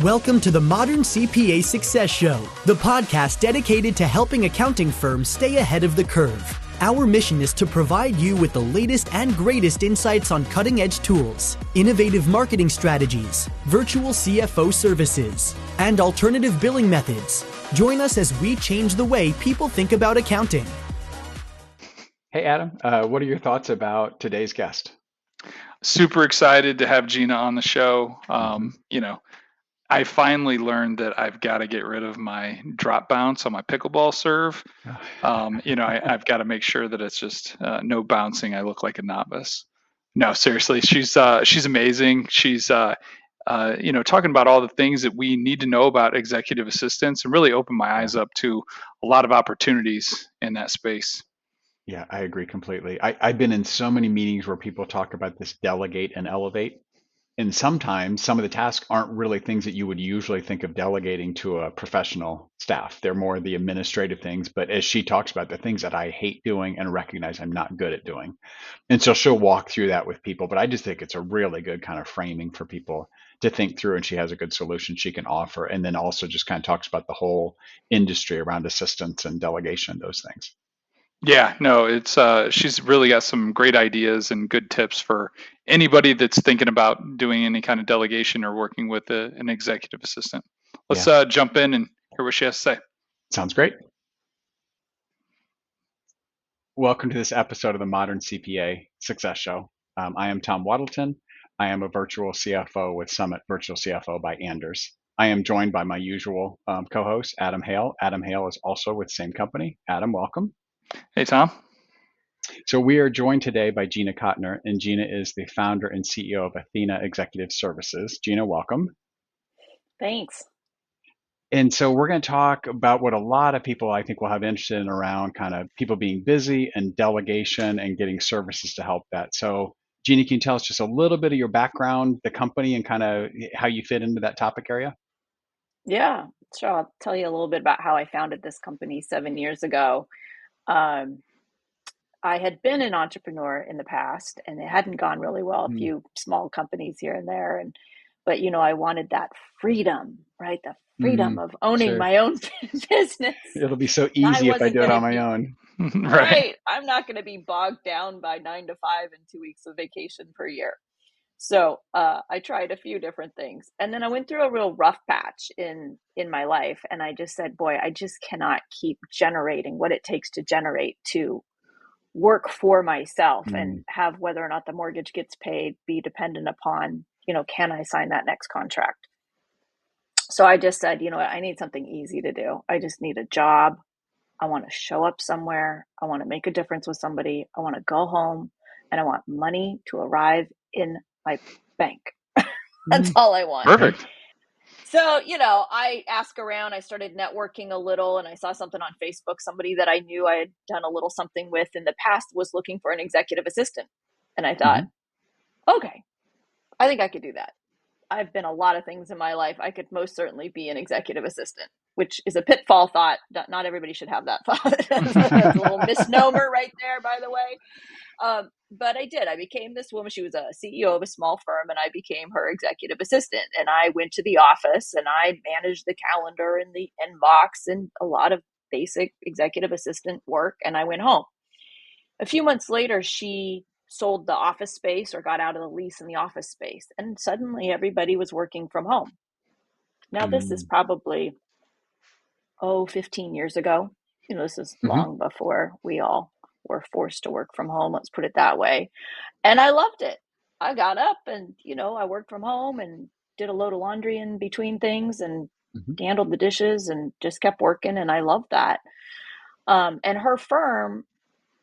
Welcome to the Modern CPA Success Show, the podcast dedicated to helping accounting firms stay ahead of the curve. Our mission is to provide you with the latest and greatest insights on cutting-edge tools, innovative marketing strategies, virtual CFO services, and alternative billing methods. Join us as we change the way people think about accounting. Hey, Adam, what are your thoughts about today's guest? Super excited to have Gina on the show. I finally learned that I've got to get rid of my drop bounce on my pickleball serve. I've got to make sure that it's just no bouncing. I look like a novice. No, seriously, she's amazing. She's talking about all the things that we need to know about executive assistants and really opened my eyes up to a lot of opportunities in that space. Yeah, I agree completely. I've been in so many meetings where people talk about this delegate and elevate. And sometimes some of the tasks aren't really things that you would usually think of delegating to a professional staff. They're more the administrative things. But as she talks about, the things that I hate doing and recognize I'm not good at doing. And so she'll walk through that with people. But I just think it's a really good kind of framing for people to think through. And she has a good solution she can offer. And then also just kind of talks about the whole industry around assistance and delegation, those things. Yeah, no, it's she's really got some great ideas and good tips for anybody that's thinking about doing any kind of delegation or working with an executive assistant. Let's jump in and hear what she has to say. Sounds great. Welcome to this episode of the Modern CPA Success Show. I am Tom Waddleton. I am a virtual CFO with Summit Virtual CFO by Anders. I am joined by my usual co-host, Adam Hale. Adam Hale is also with the same company. Adam, welcome. Hey, Tom. So we are joined today by Gina Cotner, and Gina is the founder and CEO of Athena Executive Services. Gina, welcome. Thanks. And so we're going to talk about what a lot of people I think will have interest in around kind of people being busy and delegation and getting services to help that. So Gina, can you tell us just a little bit of your background, the company, and kind of how you fit into that topic area? Yeah, sure. I'll tell you a little bit about how I founded this company 7 years ago. I had been an entrepreneur in the past and it hadn't gone really well, a few small companies here and there. But I wanted that freedom, right? The freedom of owning my own business. It'll be so easy if I do it on my own. Right. I'm not going to be bogged down by 9 to 5 and 2 weeks of vacation per year. So I tried a few different things. And then I went through a real rough patch in my life. And I just said, boy, I just cannot keep generating what it takes to generate to work for myself and have whether or not the mortgage gets paid be dependent upon, can I sign that next contract? So I just said, I need something easy to do. I just need a job. I want to show up somewhere. I want to make a difference with somebody. I want to go home and I want money to arrive in my bank. That's all I want. Perfect. So, I asked around, I started networking a little and I saw something on Facebook. Somebody that I knew I had done a little something with in the past was looking for an executive assistant. And I thought, okay, I think I could do that. I've been a lot of things in my life. I could most certainly be an executive assistant, which is a pitfall thought. Not everybody should have that thought. That's a little misnomer right there, by the way. But I did. I became this woman. She was a CEO of a small firm and I became her executive assistant. And I went to the office and I managed the calendar and the inbox and a lot of basic executive assistant work. And I went home. A few months later, she sold the office space or got out of the lease in the office space. And suddenly everybody was working from home. Now, this is probably, 15 years ago. This is long before we all were forced to work from home. Let's put it that way. And I loved it. I got up and, I worked from home and did a load of laundry in between things and handled the dishes and just kept working. And I loved that. And her firm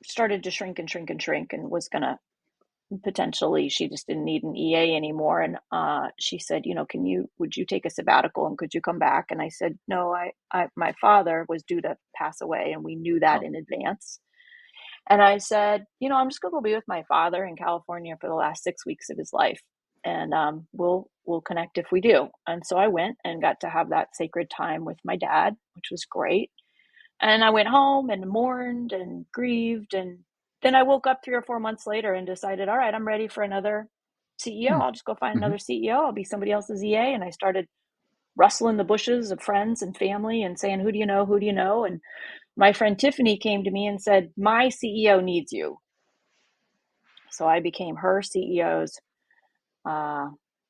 started to shrink and shrink and shrink and was going to potentially, she just didn't need an EA anymore. And she said, would you take a sabbatical and could you come back? And I said, no, my father was due to pass away and we knew that in advance. And I said, I'm just going to go be with my father in California for the last 6 weeks of his life. And we'll connect if we do. And so I went and got to have that sacred time with my dad, which was great. And I went home and mourned and grieved. And then I woke up 3 or 4 months later and decided, all right, I'm ready for another CEO. I'll just go find another CEO. I'll be somebody else's EA. And I started rustling the bushes of friends and family and saying, who do you know? Who do you know? And my friend Tiffany came to me and said, my CEO needs you. So I became her CEO's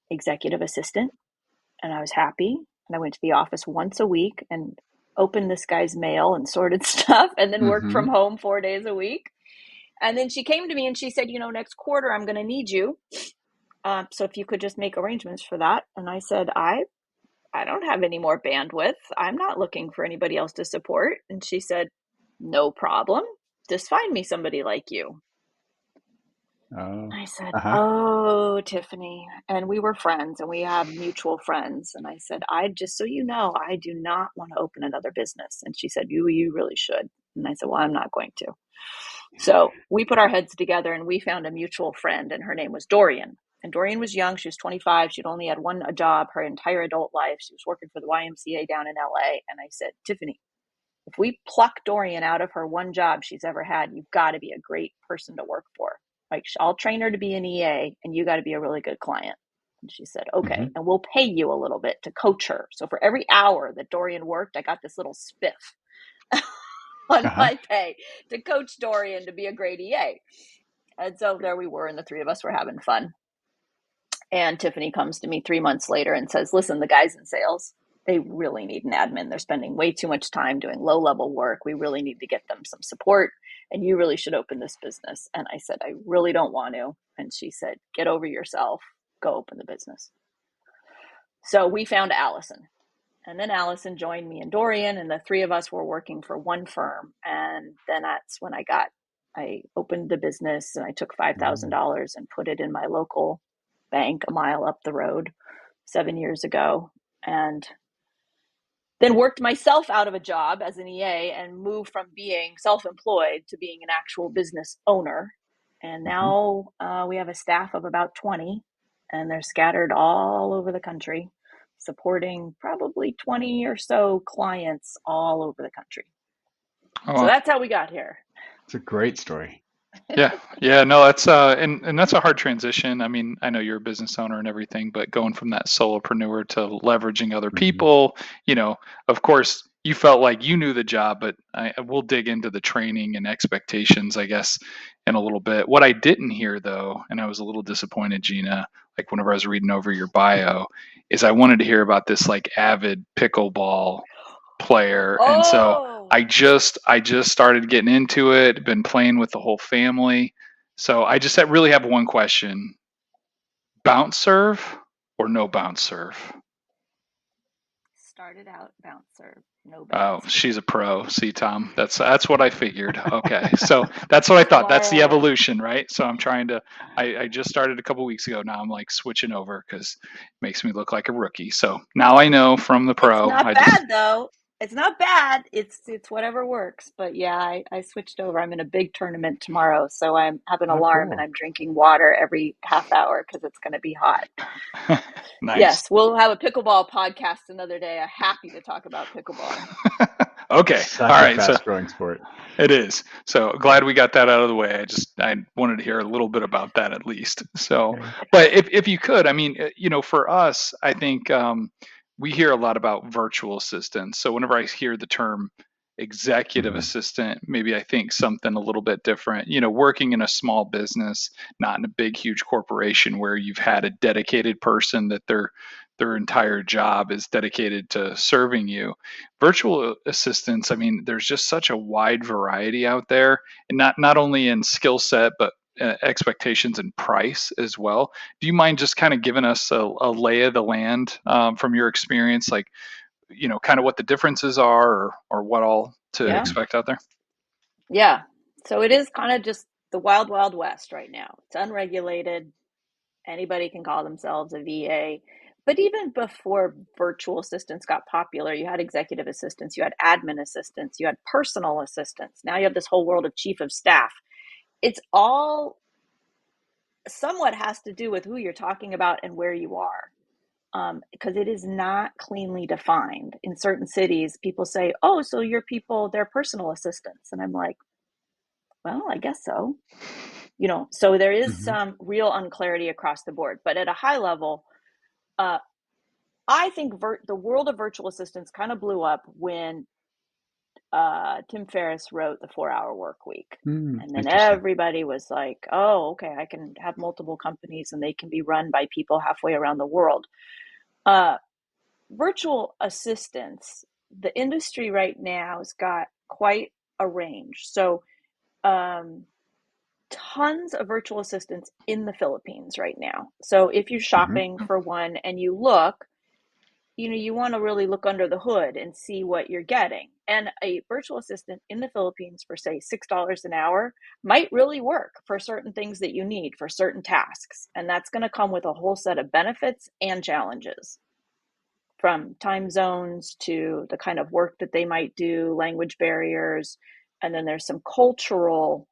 executive assistant, and I was happy. And I went to the office once a week and opened this guy's mail and sorted stuff, and then worked from home 4 days a week. And then she came to me and she said, next quarter I'm going to need you. So if you could just make arrangements for that. And I said, I don't have any more bandwidth. I'm not looking for anybody else to support. And she said, no problem. Just find me somebody like you. I said, oh, Tiffany. And we were friends and we have mutual friends. And I said, just so you know, I do not want to open another business. And she said, you really should. And I said, well, I'm not going to. So we put our heads together and we found a mutual friend, and her name was Dorian. And Dorian was young. She was 25. She'd only had one job her entire adult life. She was working for the YMCA down in LA. And I said, Tiffany, if we pluck Dorian out of her one job she's ever had, you've got to be a great person to work for. Like, I'll train her to be an EA, and you got to be a really good client. And she said, okay, and we'll pay you a little bit to coach her. So for every hour that Dorian worked, I got this little spiff on my pay to coach Dorian to be a great EA. And so there we were, and the three of us were having fun. And Tiffany comes to me 3 months later and says, listen, the guys in sales, they really need an admin. They're spending way too much time doing low-level work. We really need to get them some support, and you really should open this business. And I said, I really don't want to. And she said, get over yourself. Go open the business. So we found Allison. And then Allison joined me and Dorian, and the three of us were working for one firm. And then that's when I opened the business, and I took $5,000 and put it in my local bank a mile up the road 7 years ago, and then worked myself out of a job as an EA and moved from being self-employed to being an actual business owner. And now we have a staff of about 20, and they're scattered all over the country, supporting probably 20 or so clients all over the country. So that's how we got here. It's a great story. Yeah, no, that's and that's a hard transition. I mean, I know you're a business owner and everything, but going from that solopreneur to leveraging other people, of course, you felt like you knew the job, but we'll dig into the training and expectations, I guess, in a little bit. What I didn't hear though, and I was a little disappointed, Gina, like whenever I was reading over your bio, is I wanted to hear about this like avid pickleball player. And so I just started getting into it, been playing with the whole family. So I just really have one question. Bounce serve or no bounce serve? Started out bounce serve, no bounce. Oh, she's a pro. See, Tom, that's what I figured. Okay. So that's what I thought. That's the evolution, right? So I'm trying to, I just started a couple weeks ago. Now I'm like switching over because it makes me look like a rookie. So now I know from the pro. It's not bad though. It's not bad. It's whatever works. But yeah, I switched over. I'm in a big tournament tomorrow, so I have an alarm and I'm drinking water every half hour because it's going to be hot. Nice. Yes, we'll have a pickleball podcast another day. I'm happy to talk about pickleball. Okay. Such all right. A fast-growing sport. It is. So glad we got that out of the way. I wanted to hear a little bit about that at least. So, but if you could, I mean, for us, I think we hear a lot about virtual assistants. So whenever I hear the term executive assistant, maybe I think something a little bit different, working in a small business, not in a big, huge corporation where you've had a dedicated person that their entire job is dedicated to serving you. Virtual assistants, I mean, there's just such a wide variety out there, and not only in skill set, but expectations and price as well. Do you mind just kind of giving us a lay of the land from your experience, like, kind of what the differences are or what all to expect out there? Yeah. So it is kind of just the wild, wild west right now. It's unregulated. Anybody can call themselves a VA. But even before virtual assistants got popular, you had executive assistants, you had admin assistants, you had personal assistants. Now you have this whole world of chief of staff. It's all somewhat has to do with who you're talking about and where you are. Because it is not cleanly defined. In certain cities, people say, oh, so your people, they're personal assistants. And I'm like, well, I guess so. So there is some real unclarity across the board. But at a high level, I think the world of virtual assistants kind of blew up when Tim Ferriss wrote The 4-Hour Work Week. And then Interesting. everybody was like, oh, okay, I can have multiple companies and they can be run by people halfway around the world. Virtual assistants, the industry right now has got quite a range. So tons of virtual assistants in the Philippines right now. So if you're shopping for one and you look, you want to really look under the hood and see what you're getting. And a virtual assistant in the Philippines for, say, $6 an hour might really work for certain things that you need for certain tasks. And that's going to come with a whole set of benefits and challenges, from time zones to the kind of work that they might do, language barriers. And then there's some cultural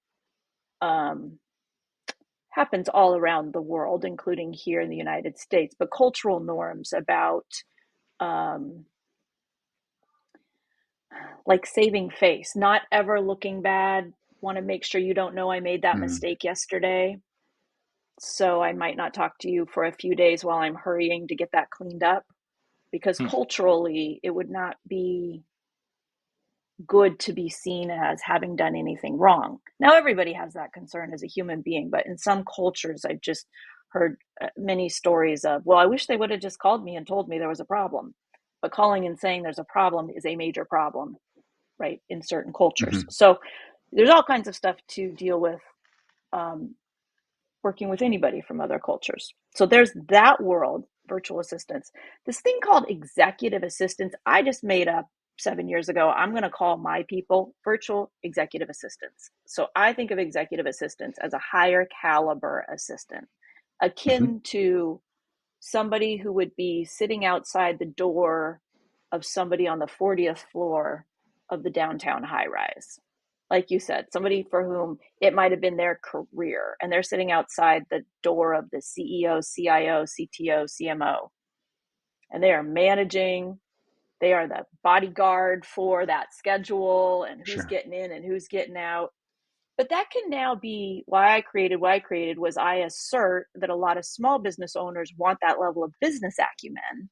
happens all around the world, including here in the United States, but cultural norms about like saving face, not ever looking bad, want to make sure you don't know I made that mistake yesterday. So I might not talk to you for a few days while I'm hurrying to get that cleaned up, because culturally it would not be good to be seen as having done anything wrong. Now, everybody has that concern as a human being, but in some cultures, I've just heard many stories of, well, I wish they would have just called me and told me there was a problem. But calling and saying there's a problem is a major problem, right, in certain cultures. So there's all kinds of stuff to deal with working with anybody from other cultures. So there's that world, virtual assistants. This thing called executive assistants, I just made up 7 years ago. I'm going to call my people virtual executive assistants. So I think of executive assistants as a higher caliber assistant, akin to somebody who would be sitting outside the door of somebody on the 40th floor of the downtown high rise. Like you said, somebody for whom it might have been their career, and they're sitting outside the door of the CEO, CIO, CTO, CMO, and they are managing. They are the bodyguard for that schedule and who's getting in and who's getting out. But that can now be why I created was I assert that a lot of small business owners want that level of business acumen,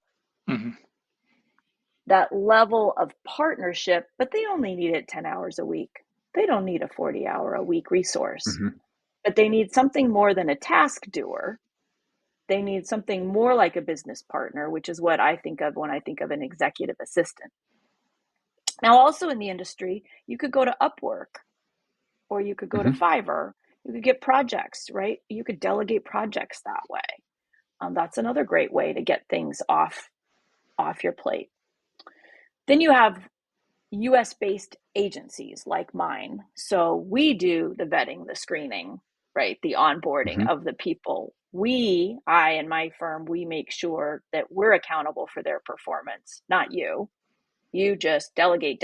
that level of partnership, but they only need it 10 hours a week. They don't need a 40-hour-a-week resource, but they need something more than a task doer. They need something more like a business partner, which is what I think of when I think of an executive assistant. Now, also in the industry, you could go to Upwork, or you could go to Fiverr. You could get projects, right? You could delegate projects that way. That's another great way to get things off your plate. Then you have US-based agencies like mine. So we do the vetting, the screening, right? The onboarding of the people. I and my firm, we make sure that we're accountable for their performance, not you. You just delegate,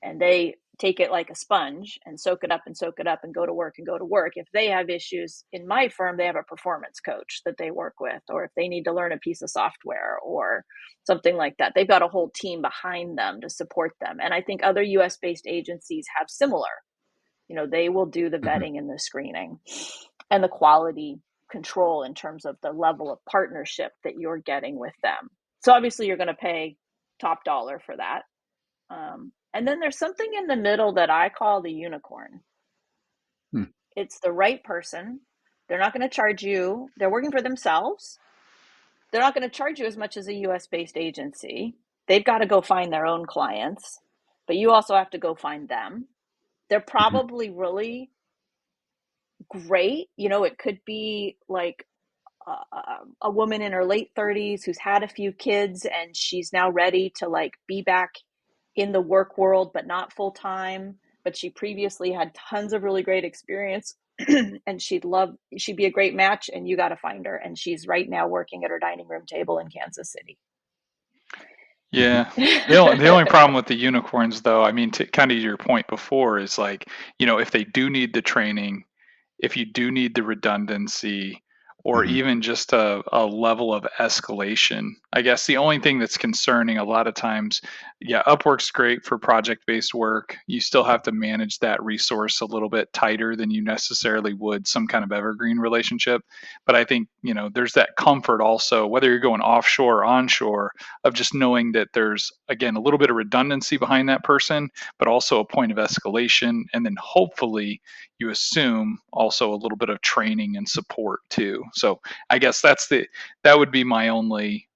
and they take it like a sponge and soak it up and go to work and go to work. If they have issues in my firm, they have a performance coach that they work with, or if they need to learn a piece of software or something like that, they've got a whole team behind them to support them. And I think other US-based agencies have similar. They will do the vetting and the screening and the quality control in terms of the level of partnership that you're getting with them. So obviously you're going to pay top dollar for that. And then there's something in the middle that I call the unicorn. It's the right person. They're not going to charge you. They're working for themselves. They're not going to charge you as much as a US-based agency. They've got to go find their own clients, but you also have to go find them. They're probably really great. It could be like a woman in her late 30s who's had a few kids and she's now ready to be back in the work world, but not full time. But she previously had tons of really great experience and she'd be a great match, and you got to find her. And she's right now working at her dining room table in Kansas City. Yeah. The only problem with the unicorns, though, I mean, to kind of your point before, is if they do need the training, if you do need the redundancy, or even just a level of escalation. I guess the only thing that's concerning a lot of times yeah, Upwork's great for project-based work. You still have to manage that resource a little bit tighter than you necessarily would some kind of evergreen relationship. But I think, there's that comfort also, whether you're going offshore or onshore, of just knowing that there's, again, a little bit of redundancy behind that person, but also a point of escalation. And then hopefully you assume also a little bit of training and support too. So I guess that would be my only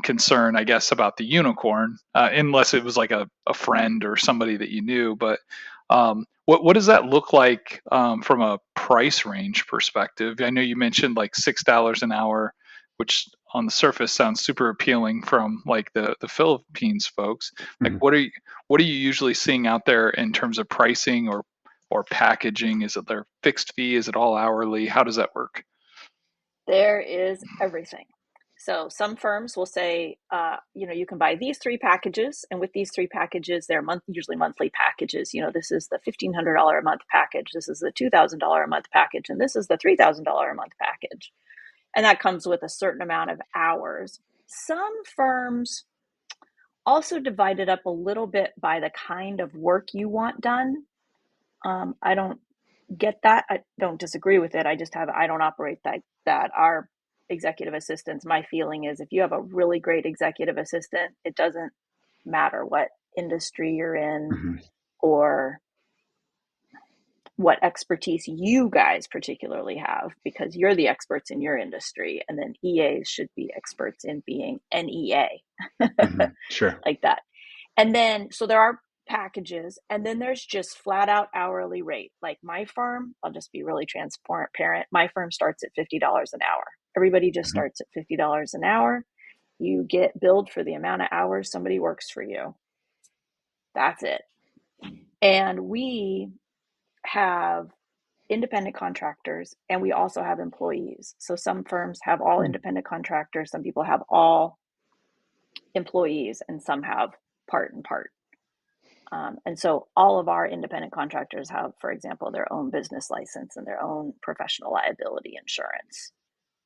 concern, I guess, about the unicorn, unless it was like a friend or somebody that you knew. But what does that look like from a price range perspective? I know you mentioned like $6 an hour, which on the surface sounds super appealing from like the Philippines folks. Like, Mhm. what are you usually seeing out there in terms of pricing or packaging? Is it their fixed fee? Is it all hourly? How does that work? There is everything. So some firms will say, you can buy these 3 packages, and with these 3 packages, they're usually monthly packages. This is the $1,500 a month package. This is the $2,000 a month package, and this is the $3,000 a month package. And that comes with a certain amount of hours. Some firms also divide it up a little bit by the kind of work you want done. I don't get that. I don't disagree with it. I don't operate that. Our executive assistants, my feeling is if you have a really great executive assistant, it doesn't matter what industry you're in Mhm. or what expertise you guys particularly have, because you're the experts in your industry, and then EAs should be experts in being an EA. Mhm. Sure. Like that. And then, so there are packages, and then there's just flat out hourly rate. Like my firm, I'll just be really transparent. My firm starts at $50 an hour. Everybody just Mhm. starts at $50 an hour. You get billed for the amount of hours somebody works for you. That's it. And we have independent contractors, and we also have employees. So some firms have all independent contractors, some people have all employees, and some have part and part. And so all of our independent contractors have, for example, their own business license and their own professional liability insurance,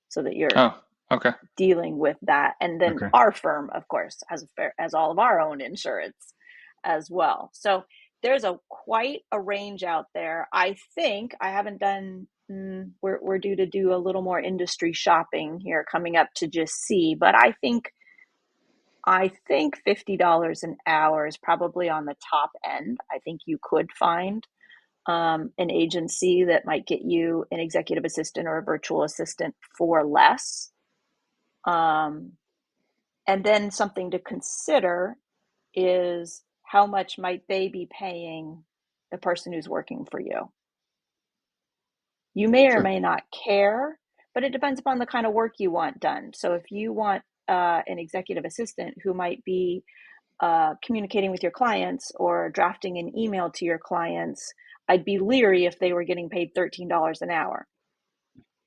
so that you're Oh, okay. dealing with that. And then Okay. our firm, of course, has all of our own insurance as well. So there's quite a range out there. I think I haven't done. We're due to do a little more industry shopping here coming up to just see, but I think $50 an hour is probably on the top end. I think you could find an agency that might get you an executive assistant or a virtual assistant for less. And then something to consider is how much might they be paying the person who's working for you. You may or Sure. may not care, but it depends upon the kind of work you want done. So if you want an executive assistant who might be communicating with your clients or drafting an email to your clients, I'd be leery if they were getting paid $13 an hour.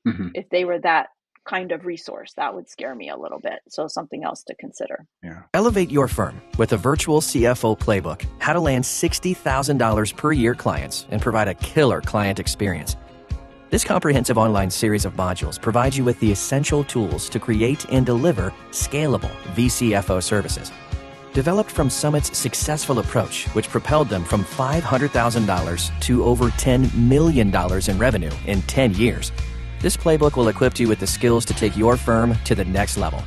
Mhm. If they were that kind of resource, that would scare me a little bit. So something else to consider. Yeah. Elevate your firm with a virtual CFO playbook, how to land $60,000 per year clients and provide a killer client experience. This comprehensive online series of modules provides you with the essential tools to create and deliver scalable VCFO services. Developed from Summit's successful approach, which propelled them from $500,000 to over $10 million in revenue in 10 years, this playbook will equip you with the skills to take your firm to the next level.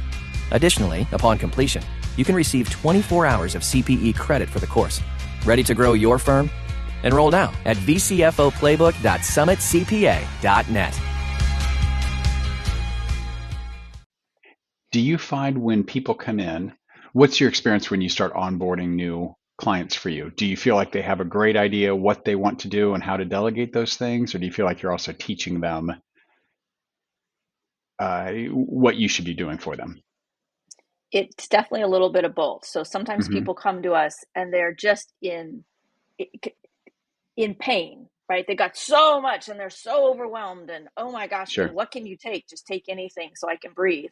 Additionally, upon completion, you can receive 24 hours of CPE credit for the course. Ready to grow your firm? Enroll now at vcfoplaybook.summitcpa.net. Do you find when people come in, what's your experience when you start onboarding new clients for you? Do you feel like they have a great idea what they want to do and how to delegate those things? Or do you feel like you're also teaching them what you should be doing for them? It's definitely a little bit of both. So sometimes Mhm. people come to us and they're just in pain, right? They got so much and they're so overwhelmed, and oh my gosh, Sure. what can you take? Just take anything so I can breathe.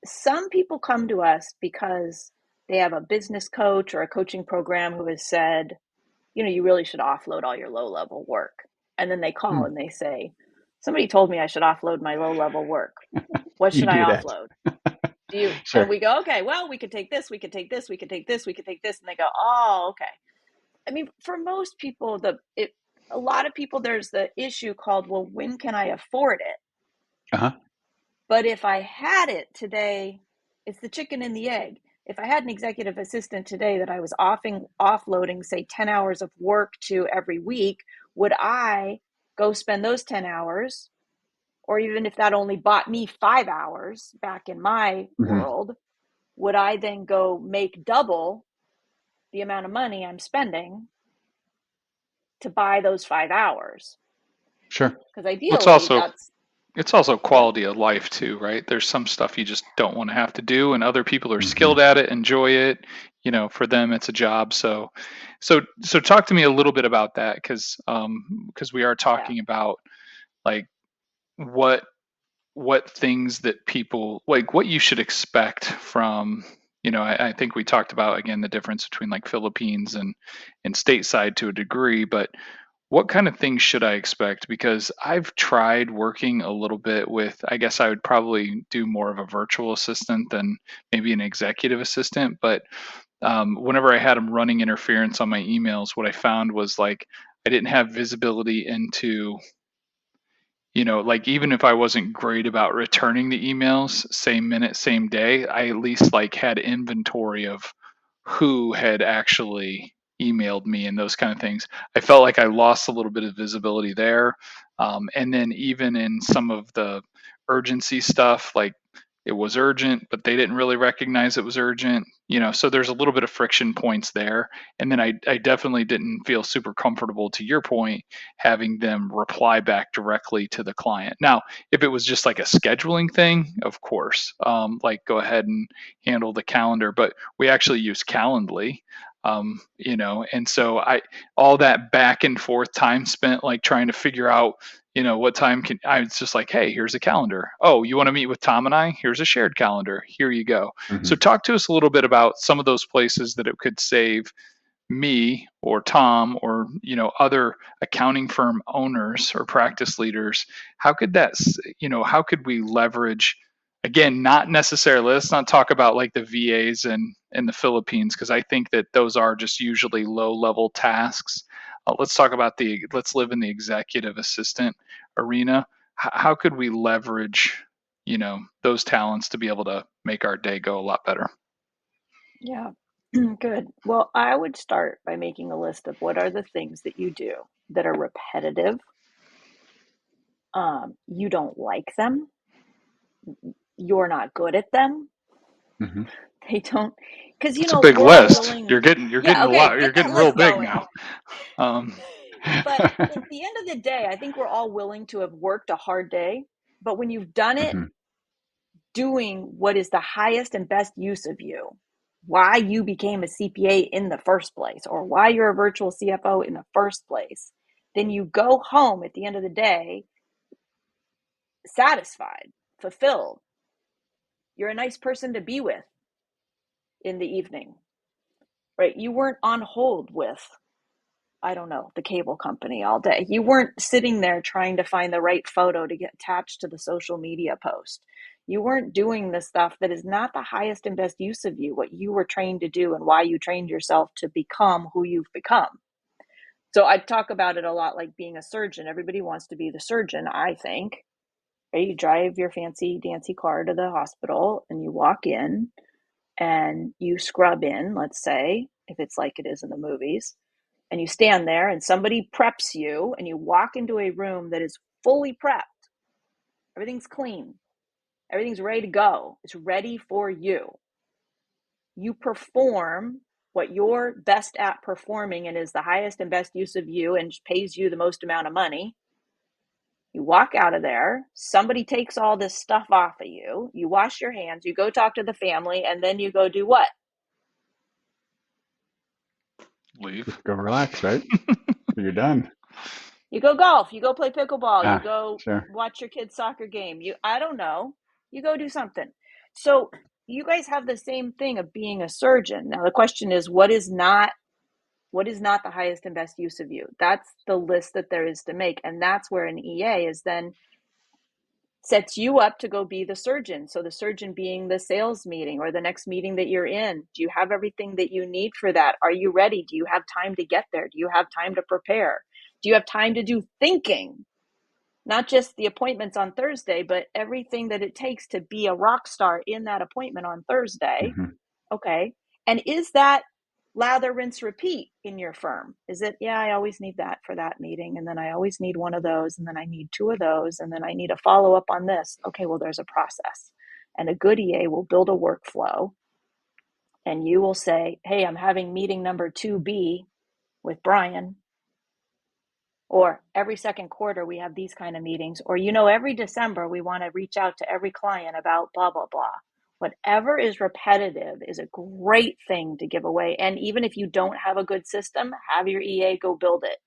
Some people come to us because they have a business coach or a coaching program who has said, you really should offload all your low level work. And then they call and they say, somebody told me I should offload my low level work. What You should I do that. offload? Sure. And we go, okay, well, we could take this, we could take this, we could take this, we could take this. And they go, oh, okay. I mean, for most people, a lot of people, there's the issue called, well, when can I afford it? Uh-huh. But if I had it today, it's the chicken and the egg. If I had an executive assistant today that I was offloading, say, 10 hours of work to every week, would I go spend those 10 hours? Or even if that only bought me 5 hours back in my world, would I then go make double the amount of money I'm spending to buy those 5 hours? Sure. Because ideally, it's also quality of life too, right? There's some stuff you just don't want to have to do, and other people are skilled at it, enjoy it. For them, it's a job. So talk to me a little bit about that, because we are talking about like what things that people like, what you should expect from. I think we talked about, again, the difference between like Philippines and stateside to a degree, but what kind of things should I expect? Because I've tried working a little bit with, I guess I would probably do more of a virtual assistant than maybe an executive assistant. But whenever I had them running interference on my emails, what I found was like I didn't have visibility into, like even if I wasn't great about returning the emails same minute, same day, I at least like had inventory of who had actually emailed me and those kind of things. I felt like I lost a little bit of visibility there. And then even in some of the urgency stuff, like it was urgent, but they didn't really recognize it was urgent, so there's a little bit of friction points there. And then I definitely didn't feel super comfortable, to your point, having them reply back directly to the client. Now, if it was just like a scheduling thing, of course, like go ahead and handle the calendar, but we actually use Calendly. And so all that back and forth time spent like trying to figure out, what time it's just like, hey, here's a calendar. Oh, you want to meet with Tom and I? Here's a shared calendar. Here you go. So talk to us a little bit about some of those places that it could save me or Tom or, other accounting firm owners or practice leaders. How could how could we leverage, again, not necessarily, let's not talk about like the VAs in the Philippines, because I think that those are just usually low level tasks. Let's talk about let's live in the executive assistant arena. How could we leverage, those talents to be able to make our day go a lot better? Yeah, good. Well, I would start by making a list of what are the things that you do that are repetitive. You don't like them. You're not good at them. They don't, because it's a big list. You're getting a okay, lot. You're getting real big going. now. But at the end of the day, I think we're all willing to have worked a hard day. But when you've done it, doing what is the highest and best use of you, why you became a CPA in the first place, or why you're a virtual CFO in the first place, then you go home at the end of the day satisfied, fulfilled. You're a nice person to be with in the evening, right? You weren't on hold with, I don't know, the cable company all day. You weren't sitting there trying to find the right photo to get attached to the social media post. You weren't doing the stuff that is not the highest and best use of you, what you were trained to do and why you trained yourself to become who you've become. So I talk about it a lot like being a surgeon. Everybody wants to be the surgeon, I think. Right? You drive your fancy dancy car to the hospital and you walk in and you scrub in, let's say, if it's like it is in the movies, and you stand there and somebody preps you and you walk into a room that is fully prepped. Everything's clean. Everything's ready to go. It's ready for you. You perform what you're best at performing and is the highest and best use of you and pays you the most amount of money. You walk out of there, somebody takes all this stuff off of you, you wash your hands, you go talk to the family, and then you go do what? Leave. Go relax, right? You're done. You go golf, you go play pickleball, you go watch your kid's soccer game. I don't know. You go do something. So you guys have the same thing of being a surgeon. Now the question is, what is not the highest and best use of you? That's the list that there is to make. And that's where an EA is then sets you up to go be the surgeon. So the surgeon being the sales meeting or the next meeting that you're in. Do you have everything that you need for that? Are you ready? Do you have time to get there? Do you have time to prepare? Do you have time to do thinking? Not just the appointments on Thursday, but everything that it takes to be a rock star in that appointment on Thursday. Mm-hmm. Okay. And is that lather, rinse, repeat in your firm? Is it, yeah, I always need that for that meeting. And then I always need one of those. And then I need two of those. And then I need a follow up on this. Okay, well, there's a process. And a good EA will build a workflow. And you will say, hey, I'm having meeting number 2B with Brian. Or every second quarter, we have these kind of meetings. Or, every December, we want to reach out to every client about blah, blah, blah. Whatever is repetitive is a great thing to give away. And even if you don't have a good system, have your EA go build it.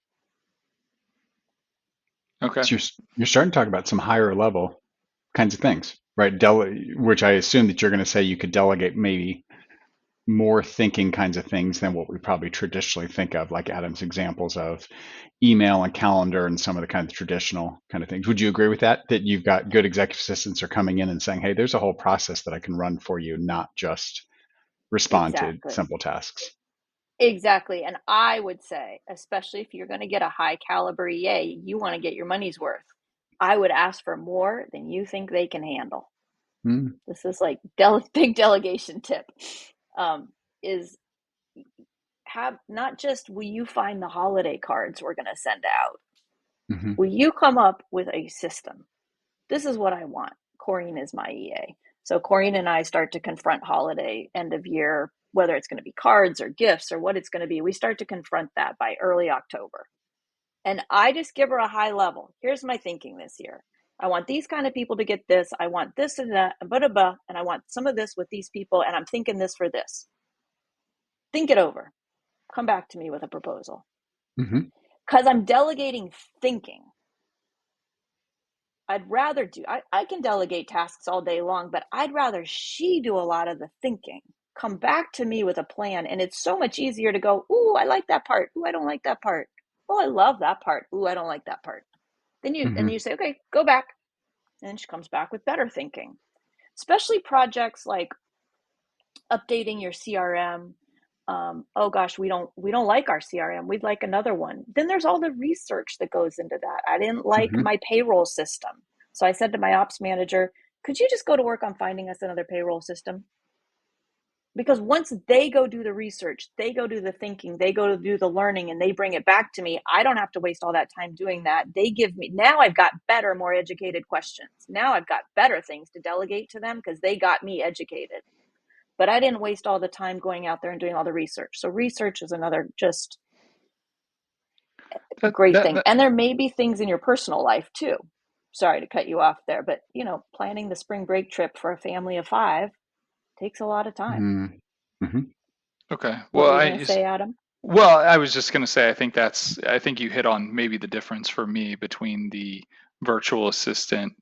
Okay. So you're starting to talk about some higher level kinds of things, right? Which I assume that you're going to say you could delegate maybe more thinking kinds of things than what we probably traditionally think of, like Adam's examples of email and calendar and some of the kind of traditional kind of things. Would you agree with that? That you've got good executive assistants are coming in and saying, hey, there's a whole process that I can run for you, not just respond to simple tasks. Exactly. And I would say, especially if you're going to get a high caliber EA, you want to get your money's worth. I would ask for more than you think they can handle. This is like big delegation tip. Is have not just will you find the holiday cards we're going to send out. Mm-hmm. Will you come up with a system? This is what I want. Corrine is my EA. So Corrine and I start to confront holiday, end of year, whether it's going to be cards or gifts or what it's going to be. We start to confront that by early October. And I just give her a high level. Here's my thinking this year. I want these kind of people to get this. I want this and that, and I want some of this with these people. And I'm thinking this for this. Think it over. Come back to me with a proposal. Because I'm delegating thinking. I'd rather I can delegate tasks all day long, but I'd rather she do a lot of the thinking. Come back to me with a plan. And it's so much easier to go, ooh, I like that part. Ooh, I don't like that part. Oh, I love that part. Ooh, I don't like that part. Then you say, okay, go back. And she comes back with better thinking. Especially projects like updating your CRM. Oh gosh, we don't like our CRM. We'd like another one. Then there's all the research that goes into that. I didn't like my payroll system. So I said to my ops manager, could you just go to work on finding us another payroll system? Because once they go do the research, they go do the thinking, they go to do the learning, and they bring it back to me, I don't have to waste all that time doing that. They give me, now I've got better, more educated questions. Now I've got better things to delegate to them because they got me educated. But I didn't waste all the time going out there and doing all the research. So research is another just great thing. And there may be things in your personal life too. Sorry to cut you off there, but planning the spring break trip for a family of 5 takes a lot of time. Okay. What were you going to say, Adam? Well, I was just going to say, I think you hit on maybe the difference for me between the virtual assistant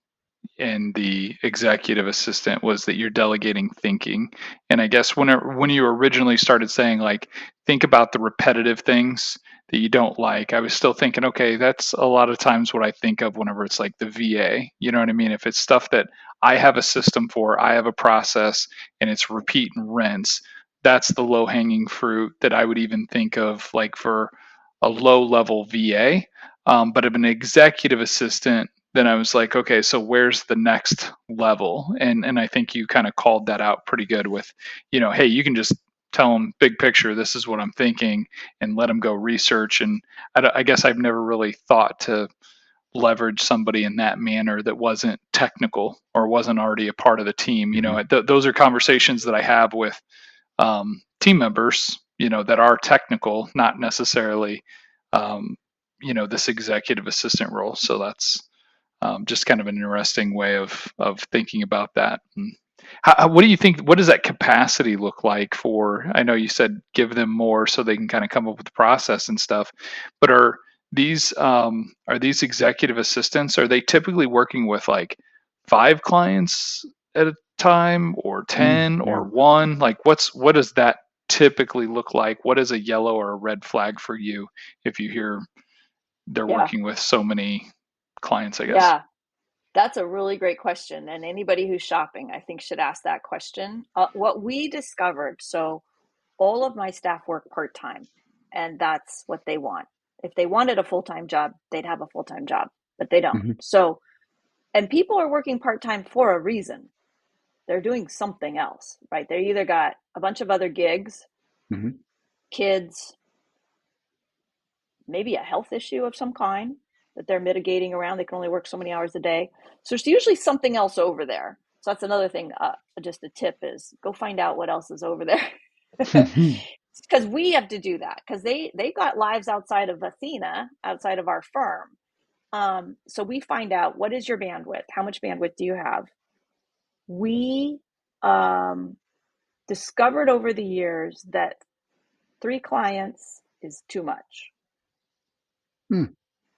and the executive assistant was that you're delegating thinking. And I guess when you originally started saying, like, think about the repetitive things that you don't like, I was still thinking, okay, that's a lot of times what I think of whenever it's like the VA. You know what I mean? If it's stuff that I have a system for, I have a process, and it's repeat and rinse, that's the low hanging fruit that I would even think of, like, for a low level VA. But of an executive assistant, then I was like, okay, so where's the next level? And I think you kind of called that out pretty good with, hey, you can just tell them big picture, this is what I'm thinking, and let them go research. And I guess I've never really thought to leverage somebody in that manner that wasn't technical or wasn't already a part of the team. Those are conversations that I have with team members, that are technical, not necessarily, this executive assistant role. So that's just kind of an interesting way of thinking about that. What do you think? What does that capacity look like for? I know you said give them more so they can kind of come up with the process and stuff, but are these executive assistants? Are they typically working with like 5 clients at a time, or 10, or 1? Like, what does that typically look like? What is a yellow or a red flag for you if you hear they're working with so many clients, I guess? Yeah. That's a really great question. And anybody who's shopping, I think, should ask that question. What we discovered, so all of my staff work part-time, and that's what they want. If they wanted a full-time job, they'd have a full-time job, but they don't. Mm-hmm. So, and people are working part-time for a reason. They're doing something else, right? They either got a bunch of other gigs, Mm-hmm. kids, maybe a health issue of some kind that they're mitigating around. They can only work so many hours a day. So there's usually something else over there. So that's another thing, just a tip is go find out what else is over there. Because we have to do that because they got lives outside of Athena, outside of our firm. So we find out, what is your bandwidth? How much bandwidth do you have? We discovered over the years that 3 clients is too much.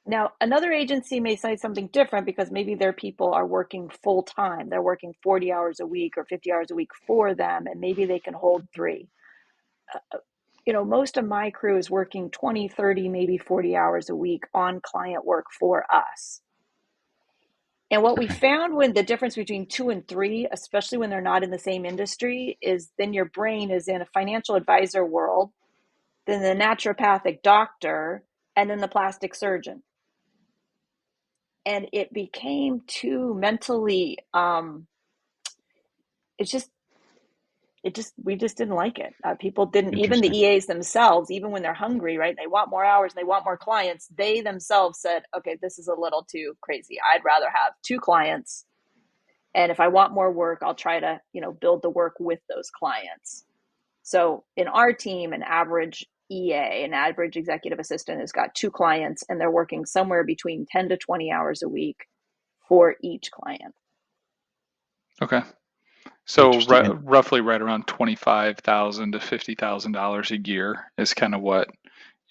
Now, another agency may say something different because maybe their people are working full time. They're working 40 hours a week or 50 hours a week for them, and maybe they can hold 3. Most of my crew is working 20, 30, maybe 40 hours a week on client work for us. And what we found when the difference between 2 and 3, especially when they're not in the same industry, is then your brain is in a financial advisor world, then the naturopathic doctor, and then the plastic surgeon. And it became too mentally, we just didn't like it. People didn't, even the EAs themselves, even when they're hungry, right? They want more hours and they want more clients. They themselves said, okay, this is a little too crazy. I'd rather have 2 clients. And if I want more work, I'll try to, build the work with those clients. So in our team, an average EA, an average executive assistant, has got 2 clients and they're working somewhere between 10 to 20 hours a week for each client. Okay. So roughly right around $25,000 to $50,000 a year is kind of what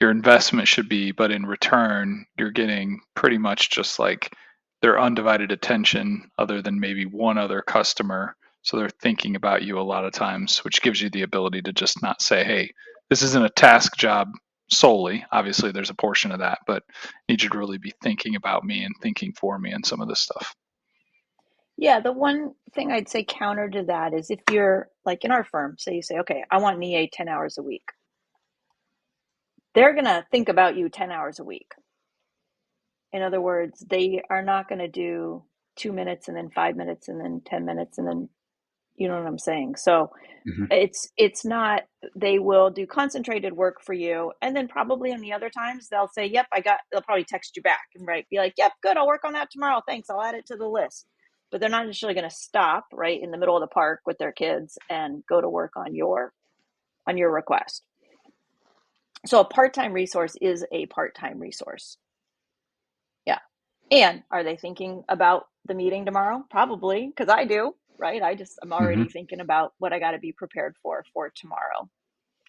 your investment should be, but in return, you're getting pretty much just like their undivided attention, other than maybe one other customer. So they're thinking about you a lot of times, which gives you the ability to just not say, hey, this isn't a task job solely. Obviously, there's a portion of that, but I need you to really be thinking about me and thinking for me and some of this stuff. Yeah, the one thing I'd say counter to that is if you're like in our firm, say you say, okay, I want an EA 10 hours a week. They're going to think about you 10 hours a week. In other words, they are not going to do 2 minutes and then 5 minutes and then 10 minutes and then, you know what I'm saying? So it's not, they will do concentrated work for you. And then probably on the other times they'll say, yep, they'll probably text you back and be like, yep, good. I'll work on that tomorrow. Thanks. I'll add it to the list. But they're not necessarily going to stop right in the middle of the park with their kids and go to work on your request. So a part-time resource is a part-time resource. Yeah. And are they thinking about the meeting tomorrow? Probably, because I do, right? I'm already thinking about what I got to be prepared for tomorrow.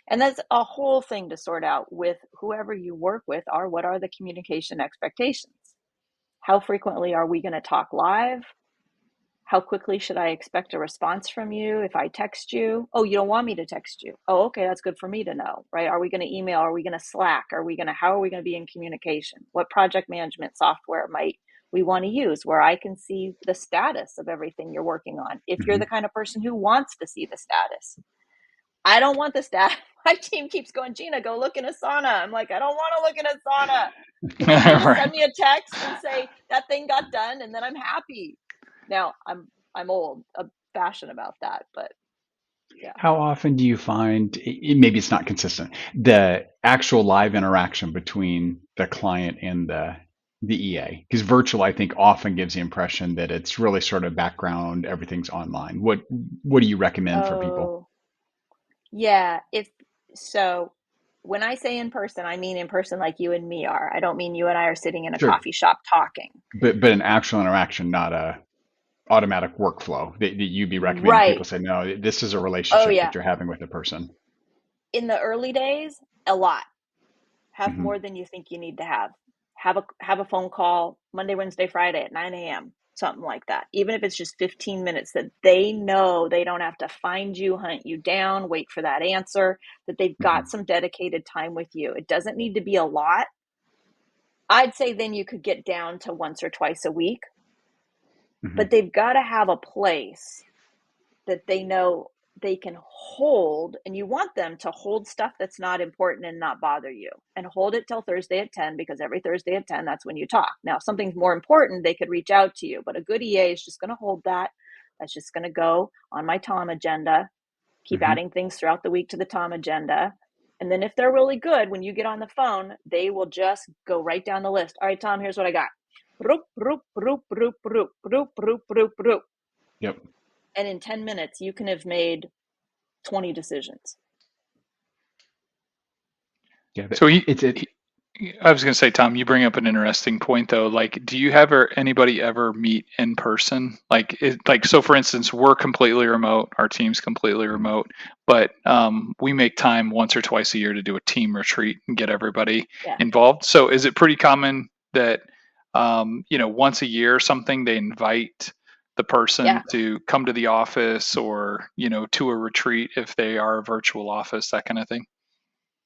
And that's a whole thing to sort out with whoever you work with. What are the communication expectations? How frequently are we going to talk live? How quickly should I expect a response from you if I text you? Oh, you don't want me to text you. Oh, okay, that's good for me to know, right? Are we going to email? Are we going to Slack? How are we going to be in communication? What project management software might we want to use where I can see the status of everything you're working on? If you're the kind of person who wants to see the status. I don't want the status. My team keeps going, Gina, go look in Asana. I'm like, I don't want to look in Asana. Just send me a text and say that thing got done and then I'm happy. Now I'm old fashioned about that, but yeah. How often do you find, maybe it's not consistent, the actual live interaction between the client and the EA? Because virtual, I think, often gives the impression that it's really sort of background, everything's online. What do you recommend for people? Yeah, when I say in person, I mean in person like you and me are. I don't mean you and I are sitting in a coffee shop talking. But an actual interaction, not a automatic workflow that you'd be recommending people say, no, this is a relationship that you're having with a person. In the early days, a lot. Have more than you think you need to have. Have a phone call Monday, Wednesday, Friday at 9 a.m., something like that. Even if it's just 15 minutes that they know they don't have to find you, hunt you down, wait for that answer, that they've got some dedicated time with you. It doesn't need to be a lot. I'd say then you could get down to once or twice a week. but they've got to have a place that they know they can hold, and you want them to hold stuff that's not important and not bother you, and hold it till Thursday at 10, because every Thursday at 10, that's when you talk. Now, if something's more important, they could reach out to you, but a good EA is just going to hold that. That's just going to go on my Tom agenda, keep adding things throughout the week to the Tom agenda. And then if they're really good, when you get on the phone, they will just go right down the list. All right, Tom, here's what I got. Roop, roop, roop, roop, roop, roop, roop, roop, roop. Yep. And in 10 minutes, you can have made 20 decisions. Yeah. So I was going to say, Tom, you bring up an interesting point, though. Like, do you have anybody ever meet in person? So for instance, we're completely remote. Our team's completely remote, but we make time once or twice a year to do a team retreat and get everybody involved. So is it pretty common that, once a year or something, they invite the person to come to the office or, to a retreat if they are a virtual office, that kind of thing?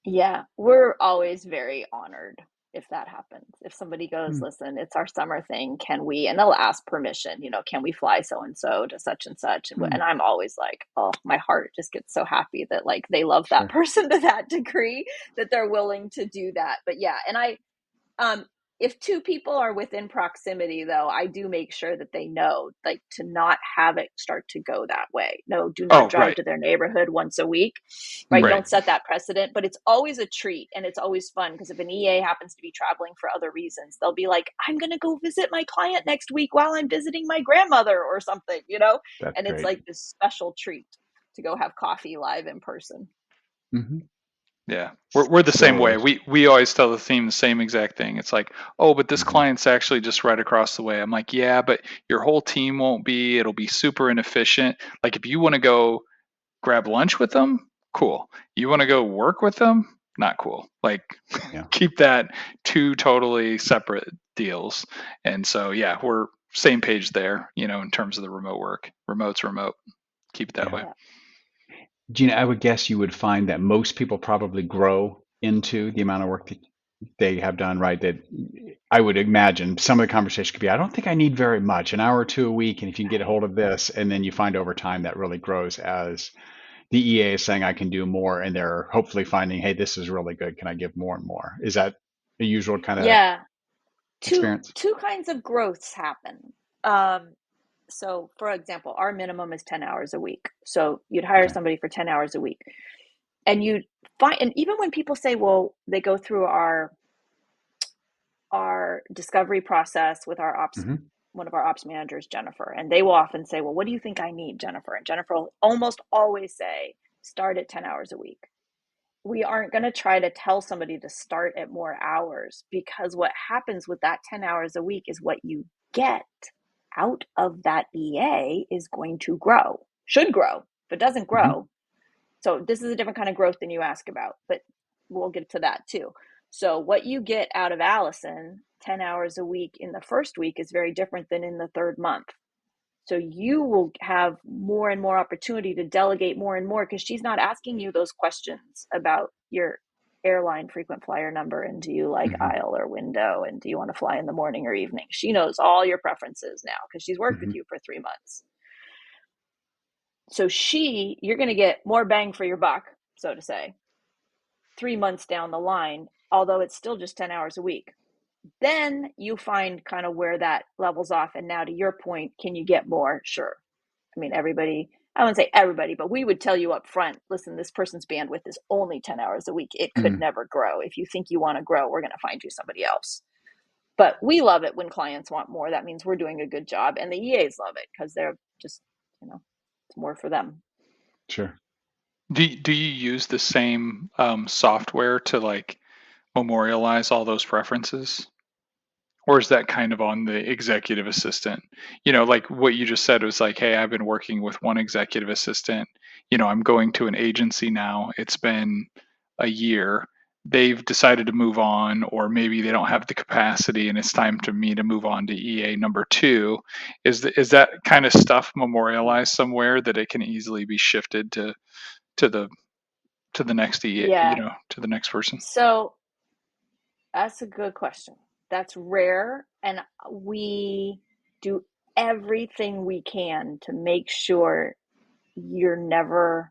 Yeah, we're always very honored if that happens. If somebody goes, listen, it's our summer thing, can we, and they'll ask permission, can we fly so-and-so to such and such? And I'm always like, oh, my heart just gets so happy that like they love that person to that degree that they're willing to do that. But yeah, and if two people are within proximity, though, I do make sure that they know, like, to not have it start to go that way. No, do not drive to their neighborhood once a week, right? Don't set that precedent, but it's always a treat and it's always fun, because if an EA happens to be traveling for other reasons, they'll be like, I'm going to go visit my client next week while I'm visiting my grandmother or something, That's and it's great. like this special treat to go have coffee live in person. Yeah, we're the same way. We always tell the team the same exact thing. It's like, oh, but this client's actually just right across the way. I'm like, yeah, but your whole team won't be. It'll be super inefficient. Like, if you want to go grab lunch with them, cool. You want to go work with them, not cool. Like, keep that two totally separate deals. And so, yeah, we're same page there, in terms of the remote work. Remote's remote. Keep it that way. Gina, I would guess you would find that most people probably grow into the amount of work that they have done, right? That I would imagine some of the conversation could be, I don't think I need very much, an hour or two a week. And if you can get a hold of this, and then you find over time that really grows as the EA is saying, I can do more. And they're hopefully finding, hey, this is really good. Can I give more and more? Is that the usual kind of experience? Two kinds of growths happen. So for example, our minimum is 10 hours a week. So you'd hire somebody for 10 hours a week, and you'd find, and even when people say, well, they go through our discovery process with our ops, one of our ops managers, Jennifer, and they will often say, well, what do you think I need, Jennifer? And Jennifer will almost always say, start at 10 hours a week. We aren't going to try to tell somebody to start at more hours, because what happens with that 10 hours a week is what you get out of that EA is going to grow, should grow. If it doesn't grow, so this is a different kind of growth than you ask about, but we'll get to that too. So what you get out of Allison, 10 hours a week in the first week, is very different than in the third month. So you will have more and more opportunity to delegate more and more, because she's not asking you those questions about your airline frequent flyer number and do you like aisle or window and do you want to fly in the morning or evening. She knows all your preferences now because she's worked with you for 3 months. So you're going to get more bang for your buck, so to say, 3 months down the line, although it's still just 10 hours a week. Then you find kind of where that levels off. And now, to your point, can you get more? Sure. I mean, everybody, I wouldn't say everybody, but we would tell you up front, listen, this person's bandwidth is only 10 hours a week. It could never grow. If you think you want to grow, we're going to find you somebody else. But we love it when clients want more. That means we're doing a good job. And the EAs love it because they're just, it's more for them. Sure. Do you use the same software to like memorialize all those preferences? Or is that kind of on the executive assistant? Like what you just said was like, hey, I've been working with one executive assistant. I'm going to an agency now. It's been a year. They've decided to move on, or maybe they don't have the capacity and it's time for me to move on to EA number 2. Is that kind of stuff memorialized somewhere that it can easily be shifted to the next EA, to the next person? So that's a good question. That's rare. And we do everything we can to make sure you're never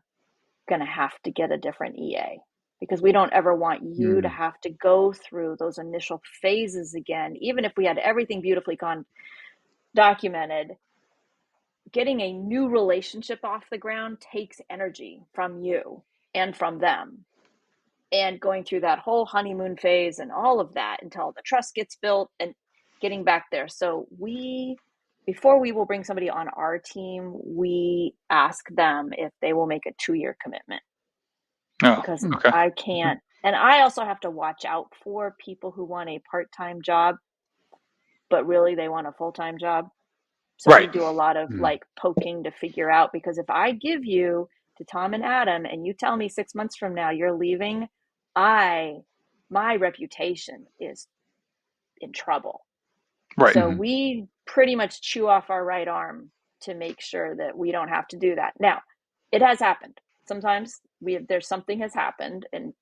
going to have to get a different EA, because we don't ever want you to have to go through those initial phases again. Even if we had everything beautifully documented, getting a new relationship off the ground takes energy from you and from them. And going through that whole honeymoon phase and all of that until the trust gets built and getting back there. So before we will bring somebody on our team, we ask them if they will make a 2-year commitment. Because okay. I can't, and I also have to watch out for people who want a part-time job, but really they want a full-time job. So Right. we do a lot of like poking to figure out, because if I give you to Tom and Adam and you tell me 6 months from now you're leaving, my reputation is in trouble. Right. So we pretty much chew off our right arm to make sure that we don't have to do that. Now, it has happened. Sometimes there's something has happened and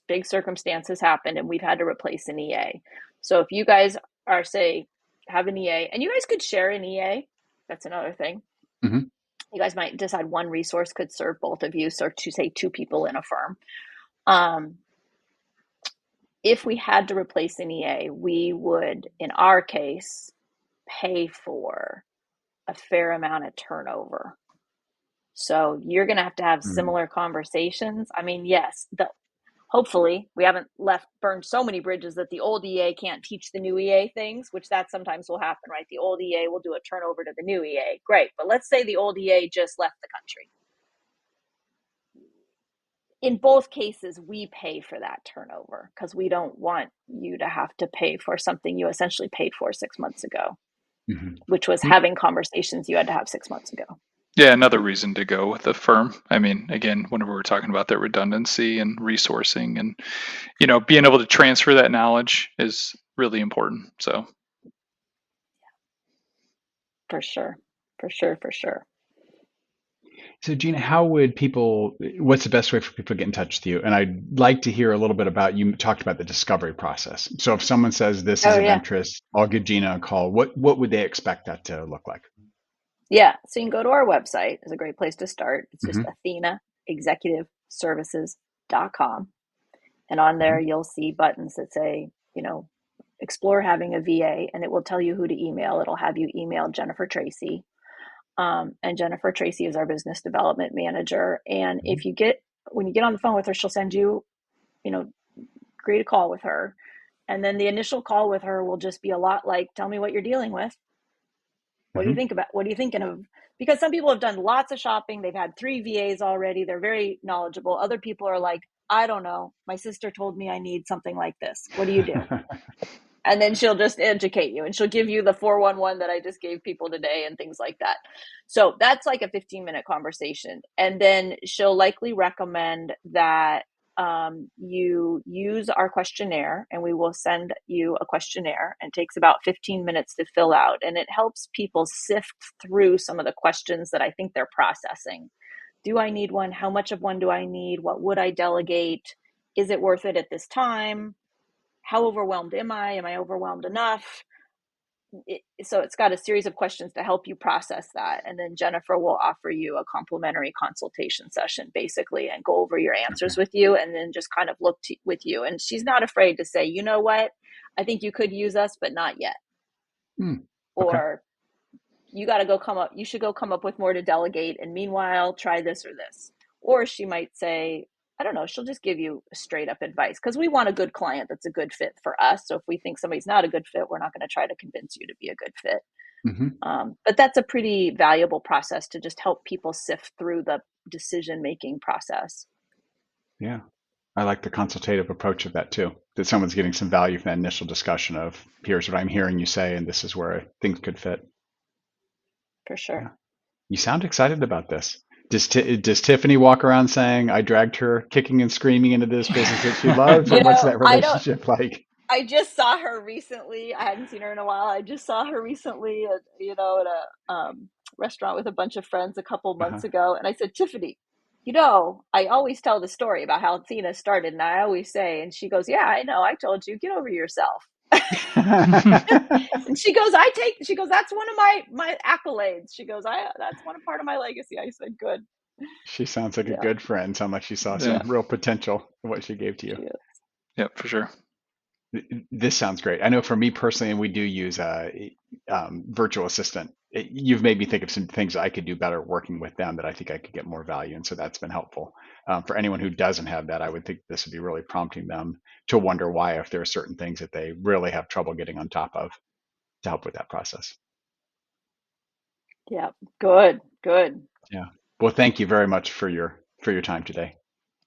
big circumstances happened and we've had to replace an EA. So if you guys are, say, have an EA, and you guys could share an EA, that's another thing. Mm-hmm. You guys might decide one resource could serve both of you, so to say 2 people in a firm. If we had to replace an EA, we would, in our case, pay for a fair amount of turnover. So you're going to have similar conversations. I mean, yes, hopefully we haven't burned so many bridges that the old EA can't teach the new EA things, which that sometimes will happen, right? The old EA will do a turnover to the new EA. Great. But let's say the old EA just left the country. In both cases, we pay for that turnover because we don't want you to have to pay for something you essentially paid for 6 months ago, which was having conversations you had to have 6 months ago. Yeah, another reason to go with a firm. I mean, again, whenever we're talking about that redundancy and resourcing and, being able to transfer that knowledge is really important. So. For sure. So Gina, what's the best way for people to get in touch with you? And I'd like to hear a little bit you talked about the discovery process. So if someone says this is of interest, I'll give Gina a call. What would they expect that to look like? Yeah. So you can go to our website. It's a great place to start. It's just Athena Executive Services.com. And on there, you'll see buttons that say, explore having a VA, and it will tell you who to email. It'll have you email Jennifer Tracy. And Jennifer Tracy is our business development manager. And when you get on the phone with her, she'll send you, create a call with her. And then the initial call with her will just be a lot like, tell me what you're dealing with. What do you think about? What are you thinking of? Because some people have done lots of shopping. They've had 3 VAs already. They're very knowledgeable. Other people are like, I don't know. My sister told me I need something like this. What do you do? And then she'll just educate you and she'll give you the 411 that I just gave people today and things like that. So that's like a 15-minute conversation. And then she'll likely recommend that you use our questionnaire, and we will send you a questionnaire, and it takes about 15 minutes to fill out. And it helps people sift through some of the questions that I think they're processing. Do I need one? How much of one do I need? What would I delegate? Is it worth it at this time? How overwhelmed am I? Am I overwhelmed enough? So it's got a series of questions to help you process that. And then Jennifer will offer you a complimentary consultation session, basically, and go over your answers with you, and then just kind of look with you. And she's not afraid to say, you know what? I think you could use us, but not yet. Or you should go come up with more to delegate. And meanwhile, try this or this. Or she might say, I don't know, she'll just give you straight up advice, because we want a good client that's a good fit for us. So if we think somebody's not a good fit, we're not going to try to convince you to be a good fit. But that's a pretty valuable process to just help people sift through the decision-making process. Yeah. I like the consultative approach of that too, that someone's getting some value from that initial discussion of, here's what I'm hearing you say, and this is where things could fit. For sure. Yeah. You sound excited about this. Does Tiffany walk around saying, I dragged her kicking and screaming into this business that she loves? And what's that relationship like? I just saw her recently. I hadn't seen her in a while. I just saw her recently at a restaurant with a bunch of friends a couple months ago. And I said, Tiffany, I always tell the story about how Athena started. And I always say, and she goes, yeah, I know. I told you, get over yourself. And she goes, that's one of my accolades. She goes, that's one part of my legacy. I said, good. She sounds like a good friend. Sounds like she saw some real potential in what she gave to you. Yep, for sure. This sounds great. I know for me personally, and we do use a virtual assistant. You've made me think of some things I could do better working with them that I think I could get more value. And so that's been helpful. For anyone who doesn't have that, I would think this would be really prompting them to wonder why, if there are certain things that they really have trouble getting on top of, to help with that process. Yeah, good. Yeah. Well, thank you very much for your time today.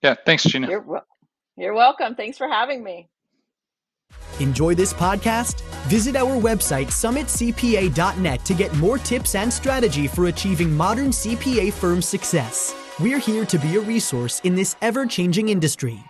Yeah, thanks, Gina. You're welcome. Thanks for having me. Enjoy this podcast? Visit our website, summitcpa.net, to get more tips and strategy for achieving modern CPA firm success. We're here to be a resource in this ever-changing industry.